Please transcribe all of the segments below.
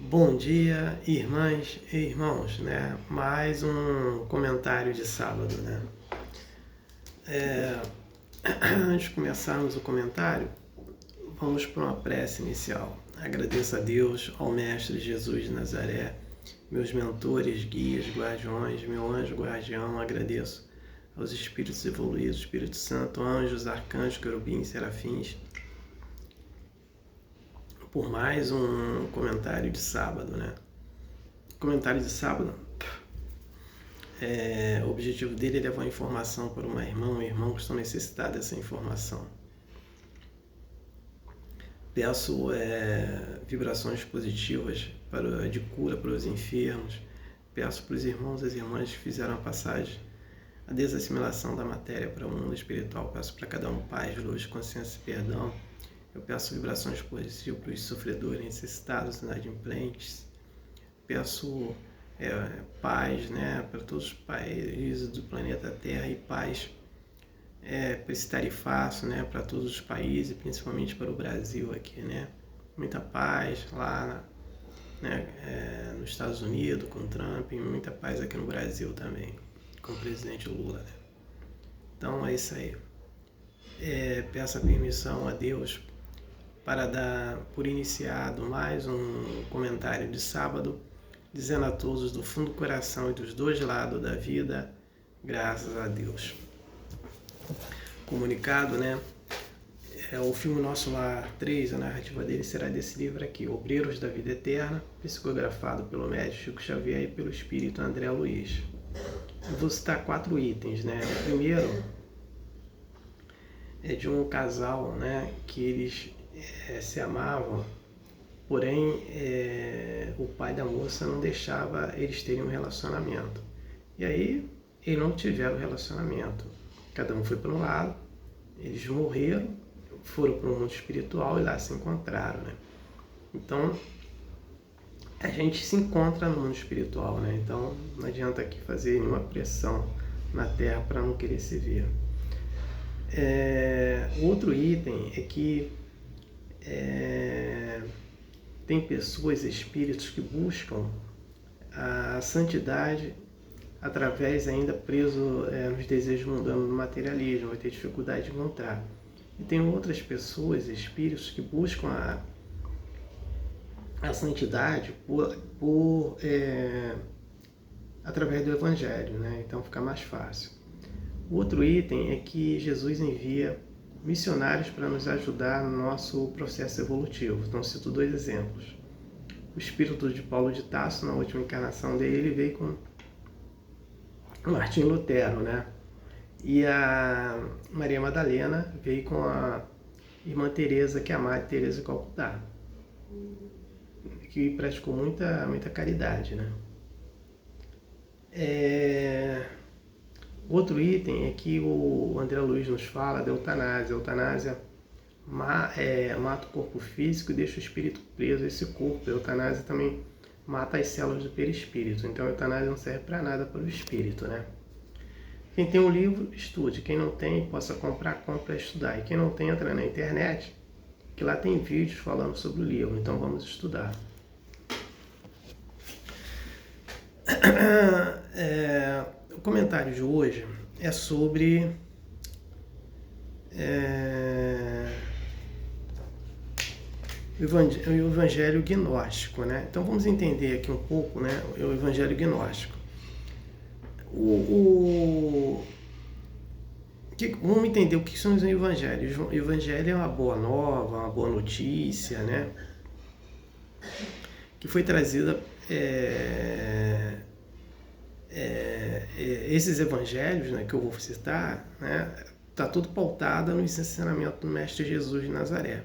Bom dia, irmãs e irmãos, né? Mais um comentário de sábado, né? Antes de começarmos o comentário, vamos para uma prece inicial. Agradeço a Deus, ao Mestre Jesus de Nazaré, meus mentores, guias, guardiões, meu anjo guardião. Agradeço aos espíritos evoluídos, Espírito Santo, anjos, arcanjos, querubins, serafins, por mais um comentário de sábado, né? Comentário de sábado, o objetivo dele é levar informação para uma irmã ou irmão que estão necessitados dessa informação. Peço vibrações positivas de cura para os enfermos. Peço para os irmãos e as irmãs que fizeram a passagem, a desassimilação da matéria para o mundo espiritual. Peço para cada um paz, luz, consciência e perdão. Eu peço vibrações positivas para os sofredores, necessitados, inadimplentes. Peço paz, né, para todos os países do planeta Terra e paz para esse tarifaço, né, para todos os países, principalmente para o Brasil aqui, né. Muita paz lá, né, nos Estados Unidos com o Trump, e muita paz aqui no Brasil também, com o presidente Lula, né. Então é isso aí. Peço a permissão a Deus para dar por iniciado mais um comentário de sábado, dizendo a todos do fundo do coração e dos dois lados da vida, graças a Deus. Comunicado, né? O filme Nosso Lar 3, a narrativa dele será desse livro aqui, Obreiros da Vida Eterna, psicografado pelo médico Chico Xavier e pelo espírito André Luiz. Eu vou citar 4 itens, né? O primeiro é de um casal, né, que eles se amavam, porém o pai da moça não deixava eles terem um relacionamento. E aí eles não tiveram relacionamento. Cada um foi para um lado, eles morreram, foram para o mundo espiritual e lá se encontraram, né? Então a gente se encontra no mundo espiritual, né? Então não adianta aqui fazer nenhuma pressão na Terra para não querer se ver. Outro item é que tem pessoas, espíritos que buscam a santidade através ainda preso nos desejos mundanos do materialismo, vai ter dificuldade de encontrar. E tem outras pessoas, espíritos, que buscam a santidade através do Evangelho, né? Então fica mais fácil. O outro item é que Jesus envia missionários para nos ajudar no nosso processo evolutivo. Então cito 2 exemplos. O espírito de Paulo de Tarso, na última encarnação dele, ele veio com Martim Lutero, né? E a Maria Madalena veio com a irmã Teresa, que é a Madre Teresa de Calcutá, que praticou muita caridade, né? Outro item é que o André Luiz nos fala da eutanásia. A eutanásia mata o corpo físico e deixa o espírito preso a esse corpo. A eutanásia também mata as células do perispírito. Então a eutanásia não serve para nada para o espírito, né? Quem tem um livro, estude. Quem não tem, possa comprar, compra e estudar. E quem não tem, entra na internet, que lá tem vídeos falando sobre o livro. Então vamos estudar. O comentário de hoje é sobre o evangelho gnóstico, né? Então vamos entender aqui um pouco, né, o evangelho gnóstico. Vamos entender o que são os evangelhos. O evangelho é uma boa nova, uma boa notícia, né, que foi trazida. Esses evangelhos, né, que eu vou citar, né, tá tudo pautado no ensinamento do Mestre Jesus de Nazaré.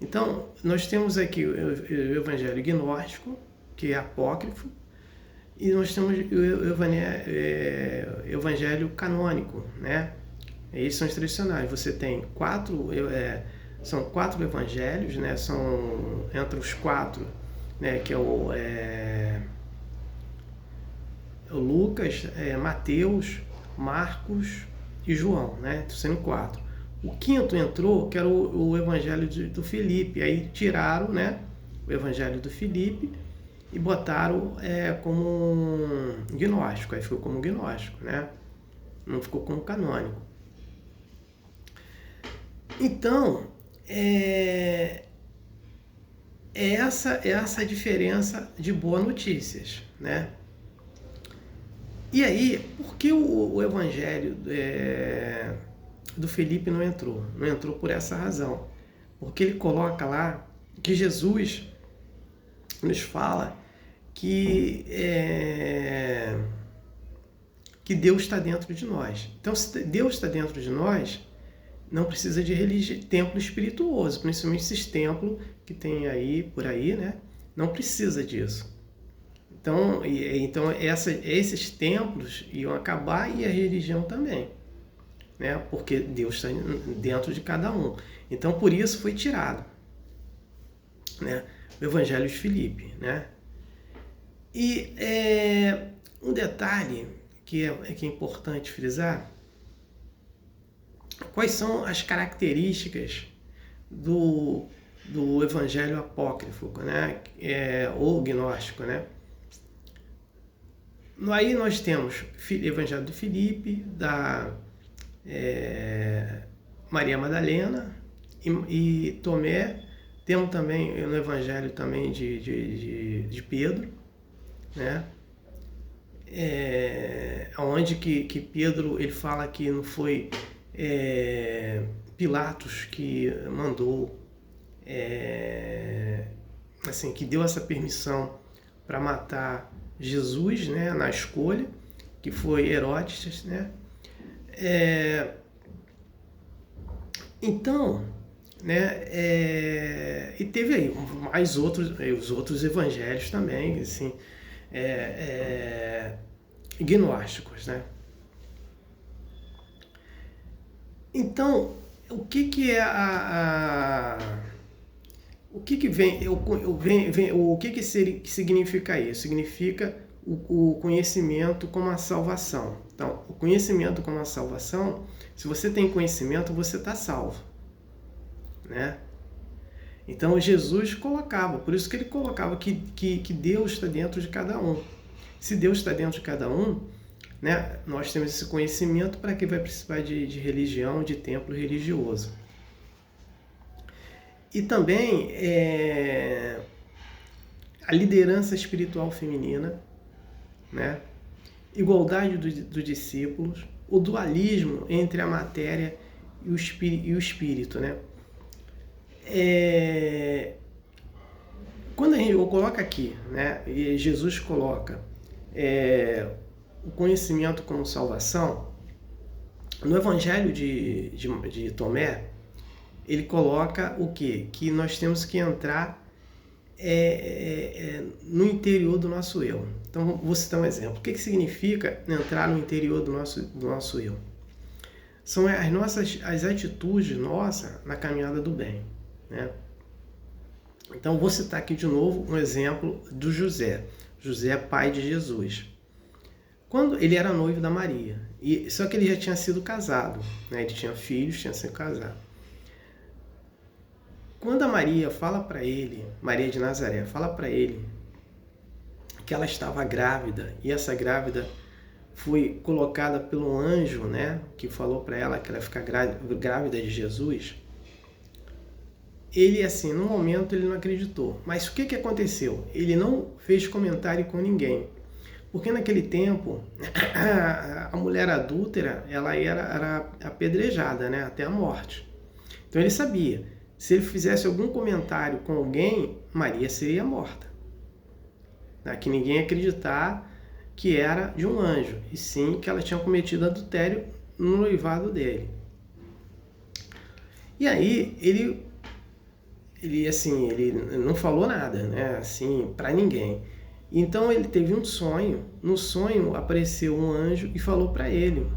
Então, nós temos aqui o evangelho gnóstico, que é apócrifo, e nós temos o evangelho canônico, né? Esses são os tradicionais. Você tem são 4 evangelhos, né? São entre os 4, né, que é o Lucas, Mateus, Marcos e João, né? Então, sendo 4. O 5º entrou, que era o evangelho do Filipe. Aí tiraram, né, o Evangelho do Filipe e botaram como um gnóstico, aí ficou como gnóstico, né? Não ficou como canônico. Então, essa a diferença de Boas Notícias, né? E aí, por que o Evangelho do Filipe não entrou? Não entrou por essa razão. Porque ele coloca lá que Jesus nos fala que Deus está dentro de nós. Então, se Deus está dentro de nós, não precisa de templo espirituoso, principalmente esses templos que tem aí, por aí, né? Não precisa disso. Então esses templos iam acabar e a religião também, né? Porque Deus está dentro de cada um. Então, por isso foi tirado, né? O Evangelho de Filipe, né? E um detalhe que é importante frisar: quais são as características do Evangelho apócrifo, né? Ou gnóstico, né? Aí nós temos Evangelho do Filipe, da Maria Madalena e Tomé. Temos também no Evangelho também de Pedro, né? Onde que Pedro ele fala que não foi Pilatos que mandou, assim, que deu essa permissão para matar Jesus, né, na escolha, que foi Herodes, né? Então, né, e teve aí mais os outros evangelhos também, assim, gnósticos, né? Então, o que é o que vem, o que significa isso? Significa o conhecimento como a salvação. Então, o conhecimento como a salvação, se você tem conhecimento, você está salvo, né? Então, Jesus colocava, por isso que ele colocava que Deus está dentro de cada um. Se Deus está dentro de cada um, né, nós temos esse conhecimento. Para que vai precisar de religião, de templo religioso? E também a liderança espiritual feminina, né? Igualdade dos discípulos, o dualismo entre a matéria e o espírito, né? Quando eu coloco aqui, né, e Jesus coloca o conhecimento como salvação, no Evangelho de Tomé, ele coloca o quê? Que nós temos que entrar no interior do nosso eu. Então, vou citar um exemplo. O que significa entrar no interior do nosso eu? São as atitudes nossas na caminhada do bem, né? Então, vou citar aqui de novo um exemplo do José. José é pai de Jesus. Quando ele era noivo da Maria, só que ele já tinha sido casado, né? Ele tinha filhos, tinha sido casado. Quando a Maria fala para ele, Maria de Nazaré, fala para ele que ela estava grávida, e essa grávida foi colocada pelo anjo, né, que falou para ela que ela ia ficar grávida de Jesus, ele, assim, no momento ele não acreditou. Mas o que aconteceu? Ele não fez comentário com ninguém. Porque naquele tempo, a mulher adúltera, ela era apedrejada, né, até a morte. Então ele sabia, se ele fizesse algum comentário com alguém, Maria seria morta. Que ninguém ia acreditar que era de um anjo, e sim que ela tinha cometido adultério no noivado dele. E aí, ele não falou nada, né, assim, para ninguém. Então ele teve um sonho. No sonho apareceu um anjo e falou para ele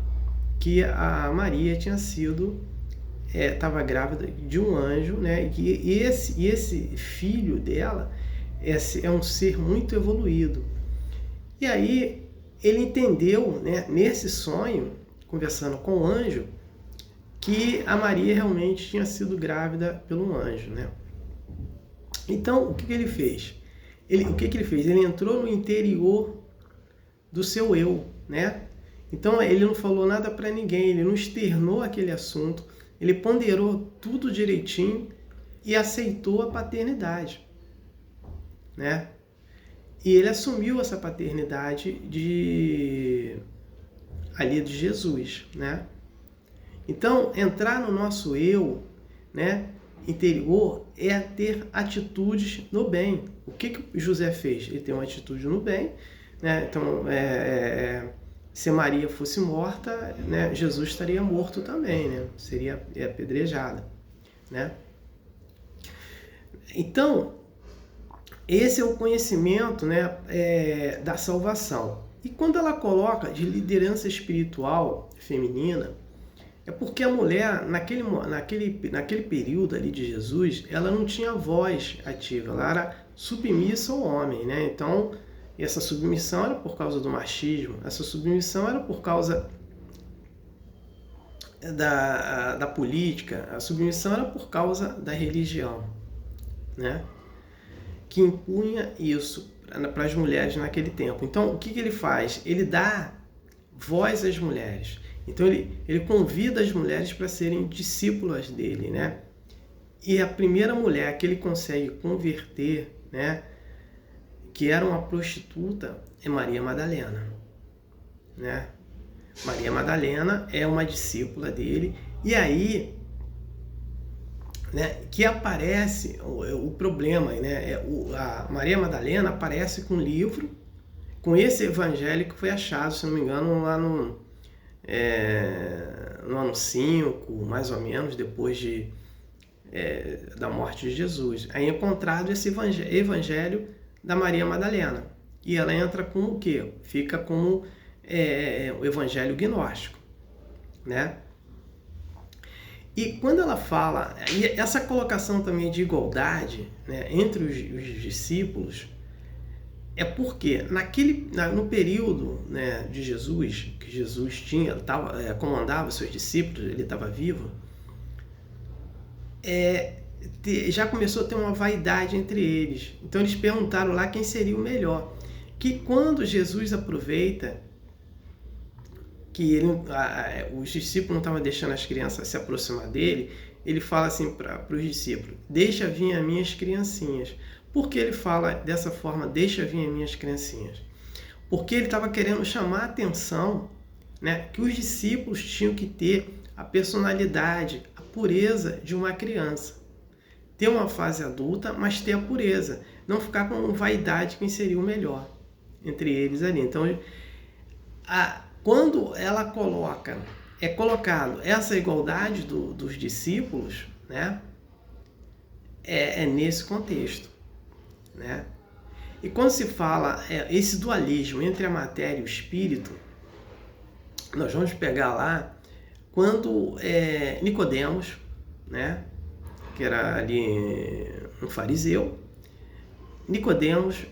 que a Maria tinha sido estava grávida de um anjo, né? E esse filho dela é um ser muito evoluído. E aí ele entendeu, né, nesse sonho, conversando com o anjo, que a Maria realmente tinha sido grávida pelo anjo, né? Então, o que ele fez? O que ele fez? Ele entrou no interior do seu eu, né? Então, ele não falou nada para ninguém, ele não externou aquele assunto, ele ponderou tudo direitinho e aceitou a paternidade, né? E ele assumiu essa paternidade ali de Jesus, né? Então, entrar no nosso eu, né, interior, é ter atitudes no bem. O que José fez? Ele tem uma atitude no bem, né? Então, se Maria fosse morta, né, Jesus estaria morto também, né? Seria apedrejada, né? Então, esse é o conhecimento, né, da salvação. E quando ela coloca de liderança espiritual feminina, é porque a mulher, naquele período ali de Jesus, ela não tinha voz ativa, ela era submissa ao homem, né? Então, essa submissão era por causa do machismo, essa submissão era por causa da política, a submissão era por causa da religião, né? Que impunha isso para as mulheres naquele tempo. Então, o que ele faz? Ele dá voz às mulheres. Então, ele convida as mulheres para serem discípulas dele, né? E a primeira mulher que ele consegue converter, né, que era uma prostituta, é Maria Madalena, né? Maria Madalena é uma discípula dele. E aí, né, que aparece o problema, né? A Maria Madalena aparece com um livro, com esse evangelho que foi achado, se não me engano, lá no ano 5, mais ou menos, depois da morte de Jesus. Aí é encontrado esse evangelho da Maria Madalena. E ela entra com o quê? Fica como o evangelho gnóstico, né? E quando ela fala, e essa colocação também de igualdade, né, entre os discípulos, é porque no período, né, de Jesus, que Jesus comandava seus discípulos, ele estava vivo, já começou a ter uma vaidade entre eles. Então eles perguntaram lá quem seria o melhor. Que quando Jesus aproveita que os discípulos não estavam deixando as crianças se aproximar dele, ele fala assim para os discípulos: deixa vir as minhas criancinhas. Por que ele fala dessa forma, deixa vir as minhas criancinhas? Porque ele estava querendo chamar a atenção, né, que os discípulos tinham que ter a personalidade, a pureza de uma criança. Ter uma fase adulta, mas ter a pureza. Não ficar com vaidade quem seria o melhor entre eles ali. Então, quando ela colocado essa igualdade dos discípulos, né, é nesse contexto, né? E quando se fala esse dualismo entre a matéria e o espírito, nós vamos pegar lá quando Nicodemos, né, que era ali um fariseu, Nicodemos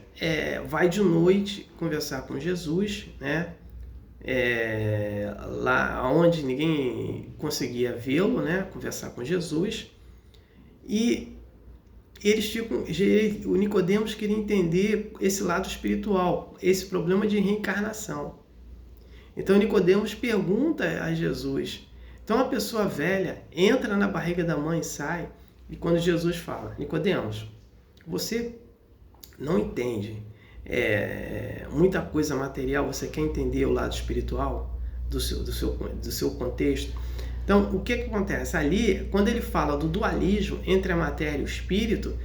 vai de noite conversar com Jesus, né? Lá onde ninguém conseguia vê-lo, né? Conversar com Jesus, e o Nicodemos queria entender esse lado espiritual, esse problema de reencarnação. Então Nicodemos pergunta a Jesus. Então a pessoa velha entra na barriga da mãe e sai, e quando Jesus fala: Nicodemos, você não entende muita coisa material, você quer entender o lado espiritual do seu contexto? Então, o que acontece? Ali, quando ele fala do dualismo entre a matéria e o espírito,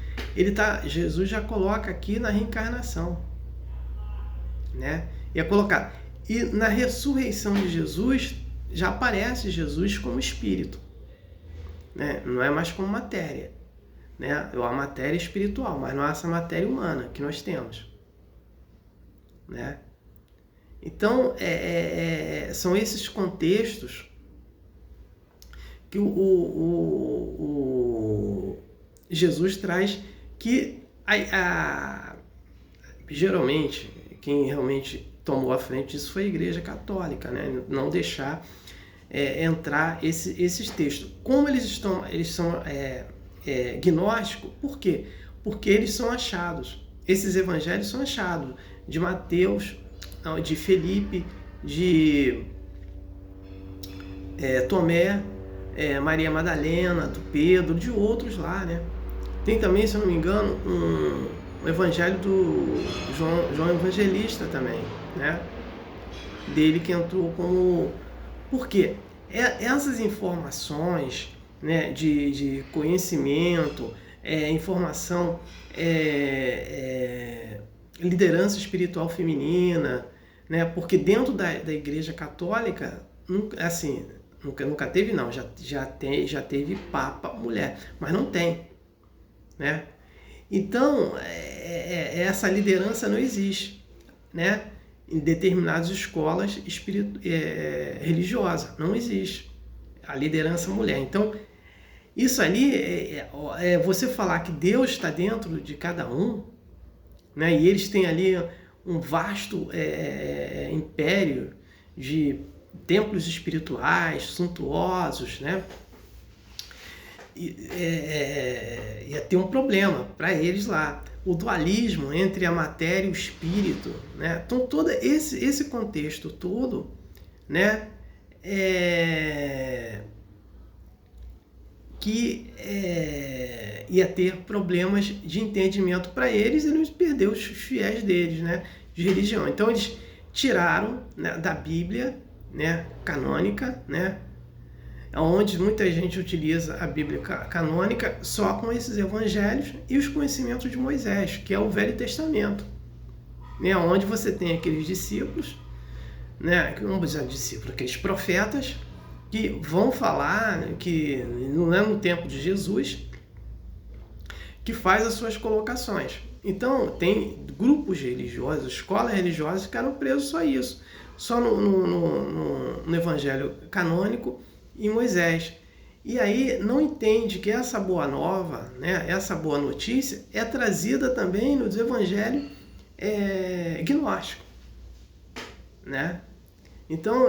Jesus já coloca aqui na reencarnação, né? E na ressurreição de Jesus, já aparece Jesus como espírito, né? Não é mais como matéria, né? É uma matéria espiritual, mas não é essa matéria humana que nós temos, né? Então, são esses contextos que o Jesus traz, que geralmente quem realmente tomou a frente disso foi a Igreja Católica, né? Não deixar entrar esses textos. Como eles são gnósticos, por quê? porque eles são achados. Esses evangelhos são achados de Mateus, de Felipe, de Tomé, Maria Madalena, do Pedro, de outros lá, né? Tem também, se eu não me engano, um evangelho do João Evangelista também, né? Dele que entrou como... Por quê? Essas informações, né, de conhecimento, informação, liderança espiritual feminina, né? Porque dentro da Igreja Católica, assim, nunca teve, não, já teve Papa mulher, mas não tem, né? Então, essa liderança não existe, né? Em determinadas escolas religiosas, não existe a liderança mulher. Então, isso ali, você falar que Deus está dentro de cada um, né? E eles têm ali um vasto império de templos espirituais, suntuosos, né? Ia ter um problema para eles lá. O dualismo entre a matéria e o espírito, né? Então, todo esse contexto todo, né? Que ia ter problemas de entendimento para eles e eles perderam os fiéis deles, né? De religião. Então, eles tiraram, né, da Bíblia, né, canônica, né? Onde muita gente utiliza a Bíblia canônica só com esses evangelhos e os conhecimentos de Moisés, que é o Velho Testamento, né? Onde você tem aqueles discípulos, né? Vamos dizer discípulos, aqueles profetas que vão falar, né, que não é no tempo de Jesus, que faz as suas colocações. Então, tem grupos religiosos, escolas religiosas que ficaram presos só a isso, só no evangelho canônico e Moisés. E aí não entende que essa boa nova, né, essa boa notícia é trazida também nos evangelhos gnósticos, né? Então,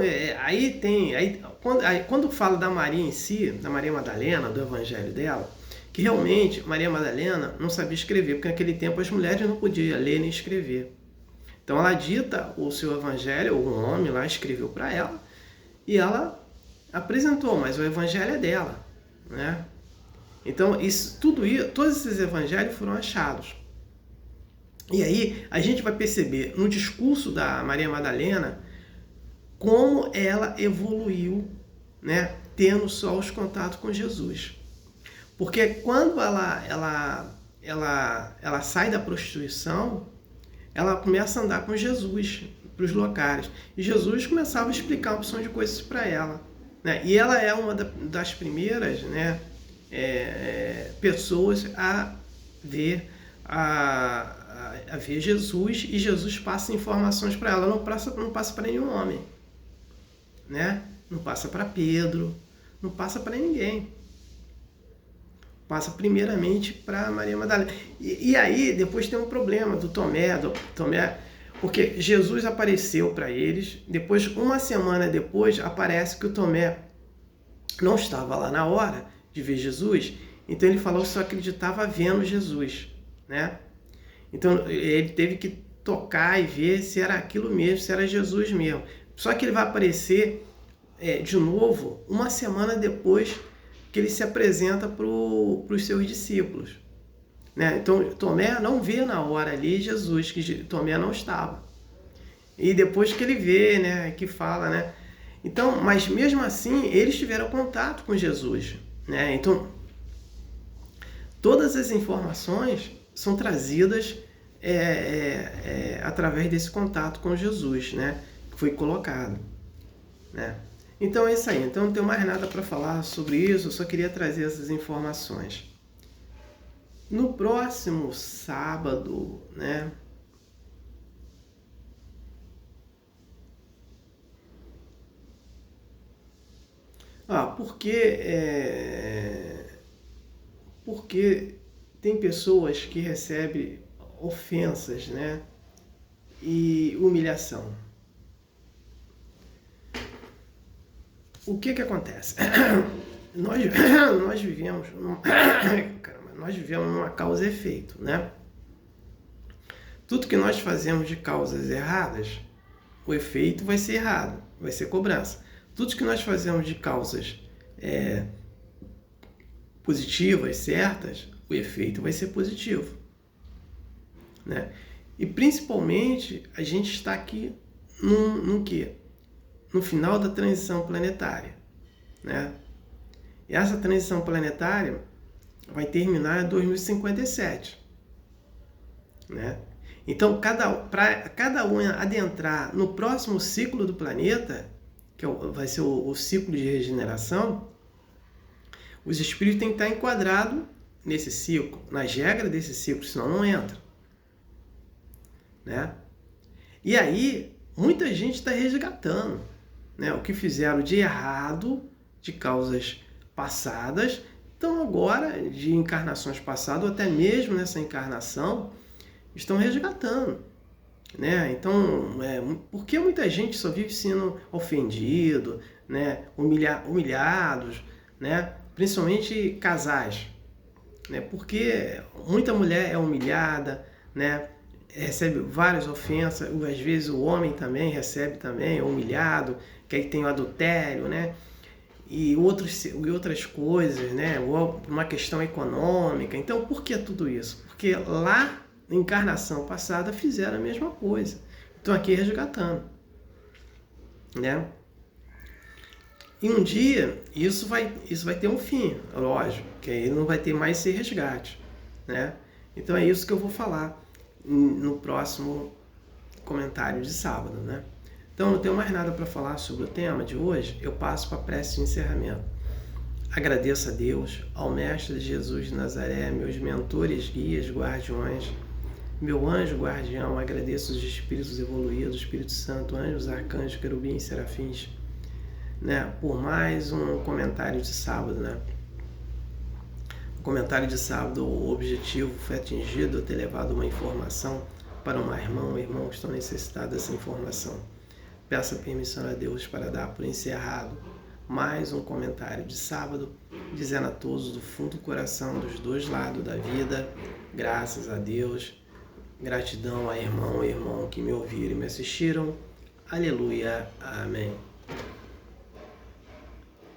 quando fala da Maria em si, da Maria Madalena, do evangelho dela, que realmente Maria Madalena não sabia escrever, porque naquele tempo as mulheres não podiam ler nem escrever. Então ela dita o seu evangelho, um homem lá escreveu para ela, e ela apresentou, mas o evangelho é dela, né? Então, todos esses evangelhos foram achados. E aí, a gente vai perceber no discurso da Maria Madalena como ela evoluiu, né? Tendo só os contatos com Jesus. Porque quando ela sai da prostituição, ela começa a andar com Jesus para os locais. E Jesus começava a explicar uma opção de coisas para ela, né? E ela é uma das primeiras, né, pessoas a ver Jesus, e Jesus passa informações para ela, não passa para nenhum homem, né? Não passa para Pedro, não passa para ninguém. Passa primeiramente para Maria Madalena. E aí depois tem um problema do Tomé, porque Jesus apareceu para eles, depois, uma semana depois, aparece que o Tomé não estava lá na hora de ver Jesus, então ele falou que só acreditava vendo Jesus, né? Então ele teve que tocar e ver se era aquilo mesmo, se era Jesus mesmo. Só que ele vai aparecer de novo uma semana depois que ele se apresenta para os seus discípulos, né? Então Tomé não vê na hora ali Jesus, que Tomé não estava. E depois que ele vê, né, que fala, né? Então, mas mesmo assim, eles tiveram contato com Jesus, né? Então, todas as informações são trazidas através desse contato com Jesus, né? Que foi colocado, né? Então é isso aí. Então não tenho mais nada para falar sobre isso, eu só queria trazer essas informações. No próximo sábado, né? Porque tem pessoas que recebem ofensas, né? E humilhação. O que acontece? Nós vivemos... Caramba, nós vivemos uma causa e efeito, né? Tudo que nós fazemos de causas erradas, o efeito vai ser errado, vai ser cobrança. Tudo que nós fazemos de causas positivas, certas, o efeito vai ser positivo, né? E principalmente a gente está aqui no quê? No final da transição planetária, né? E essa transição planetária vai terminar em 2057, né? Então, para cada um adentrar no próximo ciclo do planeta, que vai ser o ciclo de regeneração, os espíritos têm que estar enquadrados nesse ciclo, nas regras desse ciclo, senão não entra, né? E aí, muita gente está resgatando, né, o que fizeram de errado, de causas passadas. Então, agora, de encarnações passadas, ou até mesmo nessa encarnação, estão resgatando, né? Então, por que muita gente só vive sendo ofendido, né? Humilhados, né? Principalmente casais, né? Porque muita mulher é humilhada, né? Recebe várias ofensas, às vezes o homem também recebe também, é humilhado, que aí tem o adultério, né? E outras coisas, né? Uma questão econômica. Então, por que tudo isso? Porque lá na encarnação passada fizeram a mesma coisa. Estão aqui resgatando, né? E um dia isso vai ter um fim, lógico, que aí não vai ter mais esse resgate, né? Então é isso que eu vou falar no próximo comentário de sábado, né? Então não tenho mais nada para falar sobre o tema de hoje, eu passo para a prece de encerramento. Agradeço a Deus, ao Mestre Jesus de Nazaré, meus mentores, guias, guardiões, meu anjo guardião, agradeço os espíritos evoluídos, Espírito Santo, anjos, arcanjos, querubins, serafins, né, por mais um comentário de sábado, né? O comentário de sábado, o objetivo foi atingido, eu ter levado uma informação para um irmão que estão necessitados dessa informação. Peço permissão a Deus para dar por encerrado mais um comentário de sábado, dizendo a todos do fundo do coração, dos dois lados da vida, graças a Deus, gratidão a irmão e irmão que me ouviram e me assistiram. Aleluia. Amém.